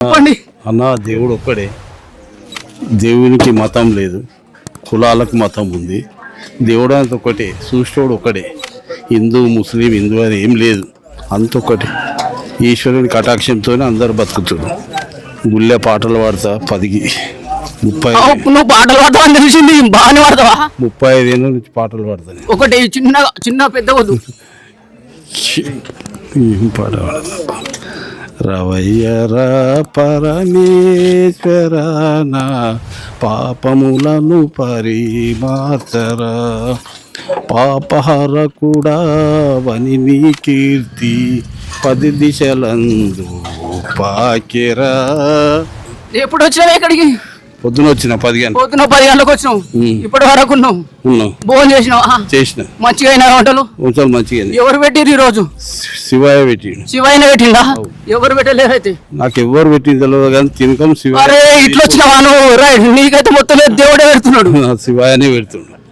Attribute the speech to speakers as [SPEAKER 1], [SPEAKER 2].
[SPEAKER 1] చెప్పండి
[SPEAKER 2] అన్న దేవుడు ఒక్కడే, దేవునికి మతం లేదు, కులాలకు మతం ఉంది. దేవుడు అంత ఒకటే, సృష్టివాడు ఒకటే. హిందూ ముస్లిం హిందూ అని ఏం లేదు, అంత ఒకటి. ఈశ్వరుని కటాక్షంతోనే అందరు బతుకుతున్నారు. గుళ్ళే పాటలు పాడతా
[SPEAKER 1] నువ్వు పాటలు పాడతావు అని తెలిసింది. బాగానే పాడతావా?
[SPEAKER 2] 35 ఏళ్ళ నుంచి పాటలు పాడతాను.
[SPEAKER 1] ఒకటి చిన్న పెద్ద వద్దు.
[SPEAKER 2] ఏం పాట పాడతా? రవయ్యరా పరమేశ్వర నా పాపములను పరిమార్చరా, పాపహర కూడా వని నీ కీర్తి 10 దిశలందు పాకిరా.
[SPEAKER 1] ఎప్పుడు వచ్చినావు ఇక్కడికి?
[SPEAKER 2] పొద్దున వచ్చిన 10 గంటలు.
[SPEAKER 1] పొద్దున 10 గంటలకు వచ్చినావు, ఇప్పటి వరకు ఉన్నావు. భోజనం చేసినావా?
[SPEAKER 2] చేసిన.
[SPEAKER 1] మంచిగా అయినా వంటలు?
[SPEAKER 2] వంటలు మంచిగా.
[SPEAKER 1] ఎవరు పెట్టిరు ఈ రోజు?
[SPEAKER 2] శివయ్య పెట్టిండు.
[SPEAKER 1] శివయ్యనే పెట్టిండా? ఎవరు పెట్టలేరు అయితే?
[SPEAKER 2] నాకు ఎవరు పెట్టింది తెలియదు కానీ తినకం శివ.
[SPEAKER 1] అరే ఇట్లా వచ్చినావా నువ్వు? రైట్, నీకైతే మొత్తం దేవుడే పెడుతున్నాడు.
[SPEAKER 2] శివయ్యనే పెడుతున్నాడు.